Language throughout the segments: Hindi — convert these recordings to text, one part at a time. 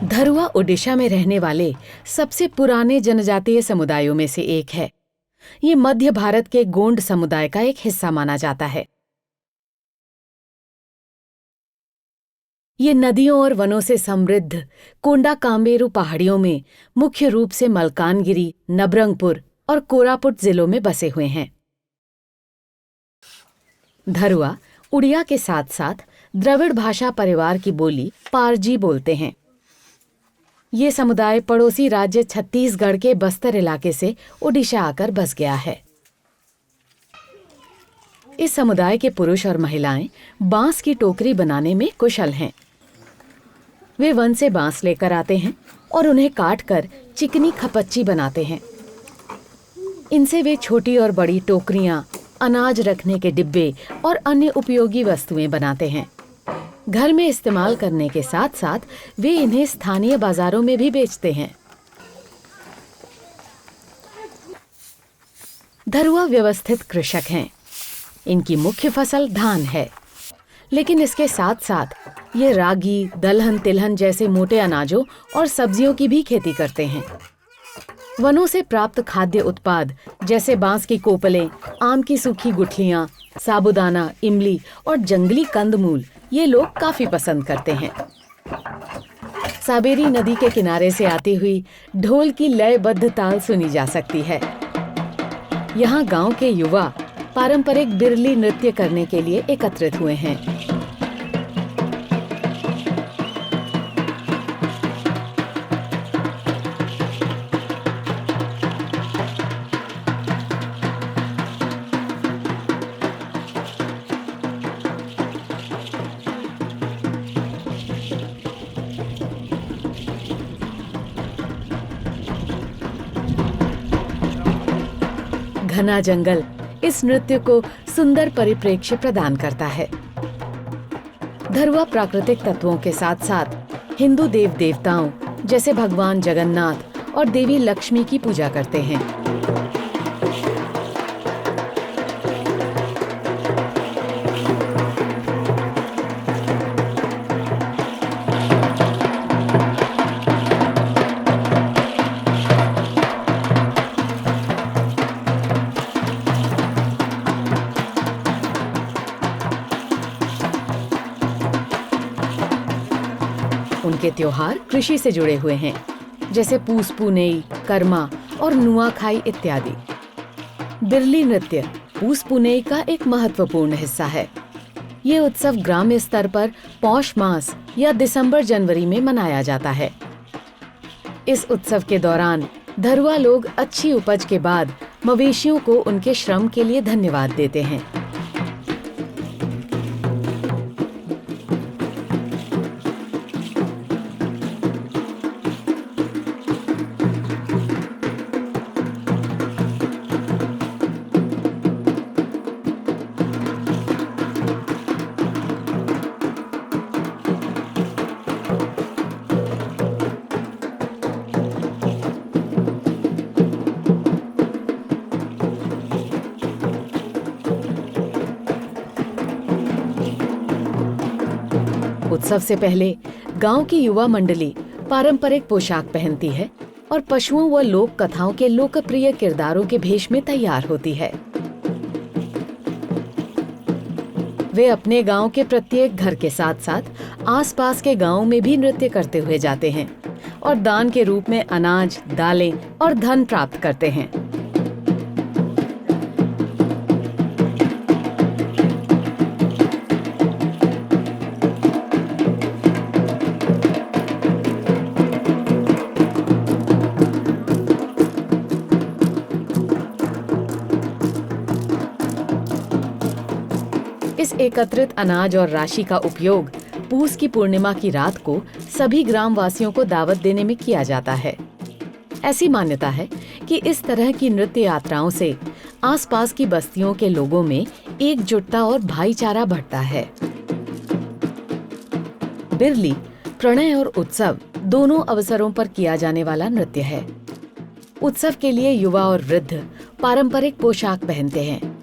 धरुआ ओडिशा में रहने वाले सबसे पुराने जनजातीय समुदायों में से एक है। ये मध्य भारत के गोंड समुदाय का एक हिस्सा माना जाता है। ये नदियों और वनों से समृद्ध कोंडाकांबेरू पहाड़ियों में मुख्य रूप से मलकानगिरी, नबरंगपुर और कोरापुट जिलों में बसे हुए हैं। धरुआ उड़िया के साथ साथ द्रविड़ भाषा परिवार की बोली पारजी बोलते हैं। ये समुदाय पड़ोसी राज्य छत्तीसगढ़ के बस्तर इलाके से ओडिशा आकर बस गया है। इस समुदाय के पुरुष और महिलाएं बांस की टोकरी बनाने में कुशल हैं। वे वन से बांस लेकर आते हैं और उन्हें काटकर चिकनी खपच्ची बनाते हैं। इनसे वे छोटी और बड़ी टोकरियां, अनाज रखने के डिब्बे और अन्य उपयोगी वस्तुएं बनाते हैं। घर में इस्तेमाल करने के साथ साथ वे इन्हें स्थानीय बाजारों में भी बेचते हैं। धरुआ व्यवस्थित कृषक हैं। इनकी मुख्य फसल धान है, लेकिन इसके साथ साथ ये रागी, दलहन, तिलहन जैसे मोटे अनाजों और सब्जियों की भी खेती करते हैं। वनों से प्राप्त खाद्य उत्पाद जैसे बांस की कोपलें, आम की सूखी गुठलियां, साबूदाना, इमली और जंगली कंदमूल ये लोग काफी पसंद करते हैं। साबेरी नदी के किनारे से आती हुई ढोल की लयबद्ध ताल सुनी जा सकती है। यहाँ गांव के युवा पारंपरिक बिरली नृत्य करने के लिए एकत्रित हुए हैं। घना जंगल इस नृत्य को सुंदर परिप्रेक्ष्य प्रदान करता है। धरुआ प्राकृतिक तत्वों के साथ साथ हिंदू देव देवताओं जैसे भगवान जगन्नाथ और देवी लक्ष्मी की पूजा करते हैं। उनके त्योहार कृषि से जुड़े हुए हैं, जैसे पूस पुनेई, कर्मा और नुआखाई इत्यादि। बिरली नृत्य पूस पुनेई का एक महत्वपूर्ण हिस्सा है। ये उत्सव ग्राम्य स्तर पर पौष मास या दिसंबर-जनवरी में मनाया जाता है। इस उत्सव के दौरान धरुआ लोग अच्छी उपज के बाद मवेशियों को उनके श्रम के लिए धन्यवाद देते हैं। उत्सव से पहले गांव की युवा मंडली पारंपरिक पोशाक पहनती है और पशुओं व लोक कथाओं के लोकप्रिय किरदारों के भेष में तैयार होती है। वे अपने गांव के प्रत्येक घर के साथ साथ आसपास के गांवों में भी नृत्य करते हुए जाते हैं और दान के रूप में अनाज, दालें और धन प्राप्त करते हैं। इस एकत्रित अनाज और राशि का उपयोग पूस की पूर्णिमा की रात को सभी ग्रामवासियों को दावत देने में किया जाता है। ऐसी मान्यता है कि इस तरह की नृत्य यात्राओं से आसपास की बस्तियों के लोगों में एकजुटता और भाईचारा बढ़ता है। बिरली प्रणय और उत्सव दोनों अवसरों पर किया जाने वाला नृत्य है। उत्सव के लिए युवा और वृद्ध पारंपरिक पोशाक पहनते हैं।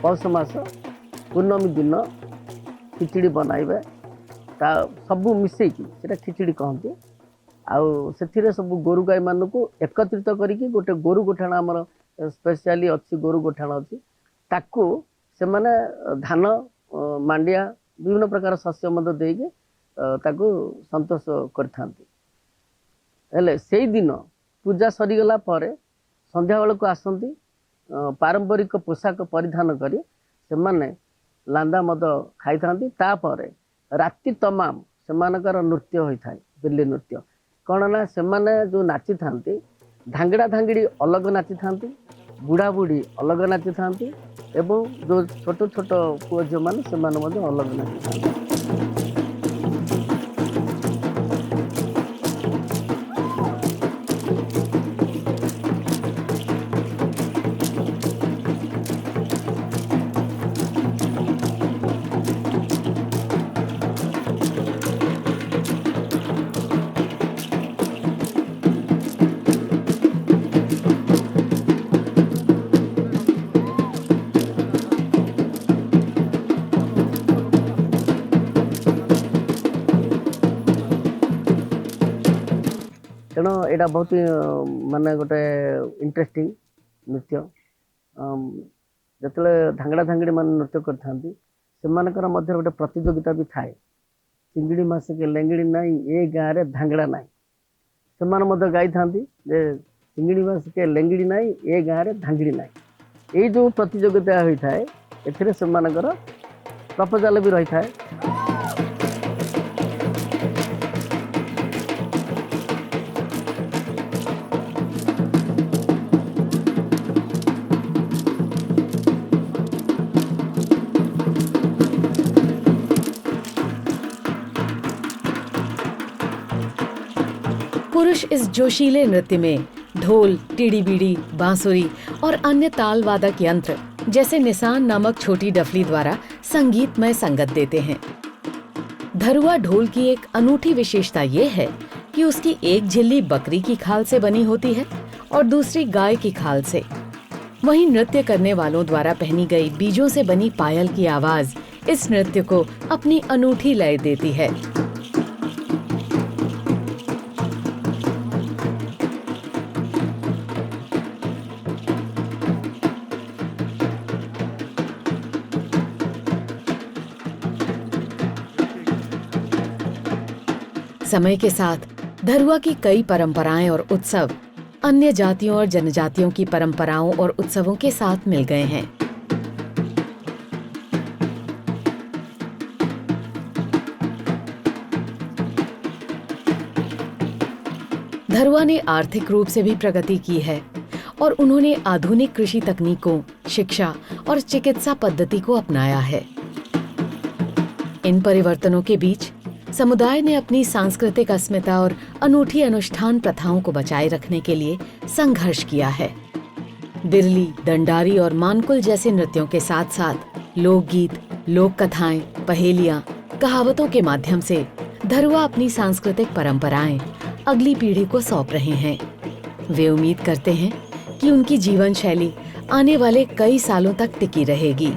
पौष मास पूर्णमी दिन खिचड़ी बनाइबे सबू मिसेकी सेटा खिचड़ी कहते आउ से सब गोरु गाई मान को एकत्रित करके गोटे गोरु गोठाण आमर स्पेशली अच्छी गोरु गोठाण अच्छी ताकू से माने धान मांडिया विभिन्न प्रकार शस्य मध्य देके ताकू संतोष करते से दिन पूजा सरीगला संध्या बेल को आसती पारंपरिक पोशाक परिधान करी से माने लांदा मद खाई था राति तमाम से नृत्य होता है बिल्ली नृत्य कौन ना से जो नाची था धांगड़ा धांगड़ी अलग नाची था बुढ़ा बुढ़ी अलग नाची था एवं जो छोट छोट पुओ झील मैंने से अलग नाची था। तेणु यहाँ बहुत माने गोटे इंटरेस्टिंग नृत्य जिते धांगड़ा धांगड़ी मान नृत्य कर गोटे प्रतियोगिता भी थाए चिंगड़ी मास के लेंगड़ी नाई ए गाँव में धांगड़ा नाई से गाई था चिंगड़ी मास के लेंगड़ी नाई ए गाँव में धांगड़ी नाई ये जो प्रतियोगिता होता है एथिरे से प्रपोजाल भी रही था। पुरुष इस जोशीले नृत्य में ढोल, टीड़ी बीड़ी, बांसुरी और अन्य ताल वादक यंत्र जैसे निशान नामक छोटी डफली द्वारा संगीतमय संगत देते हैं। धरुआ ढोल की एक अनूठी विशेषता ये है कि उसकी एक झिल्ली बकरी की खाल से बनी होती है और दूसरी गाय की खाल से। वहीं नृत्य करने वालों द्वारा पहनी गई बीजों से बनी पायल की आवाज इस नृत्य को अपनी अनूठी लय देती है। समय के साथ धरुआ की कई परंपराएं और उत्सव अन्य जातियों और जनजातियों की परंपराओं और उत्सवों के साथ मिल गए हैं। धरुआ ने आर्थिक रूप से भी प्रगति की है और उन्होंने आधुनिक कृषि तकनीकों, शिक्षा और चिकित्सा पद्धति को अपनाया है। इन परिवर्तनों के बीच समुदाय ने अपनी सांस्कृतिक अस्मिता और अनूठी अनुष्ठान प्रथाओं को बचाए रखने के लिए संघर्ष किया है। बिरली, दंडारी और मानकुल जैसे नृत्यों के साथ साथ लोकगीत, लोक कथाएं, पहेलियां, कहावतों के माध्यम से धरुआ अपनी सांस्कृतिक परंपराएं अगली पीढ़ी को सौंप रहे हैं। वे उम्मीद करते हैं कि उनकी जीवन शैली आने वाले कई सालों तक टिकी रहेगी।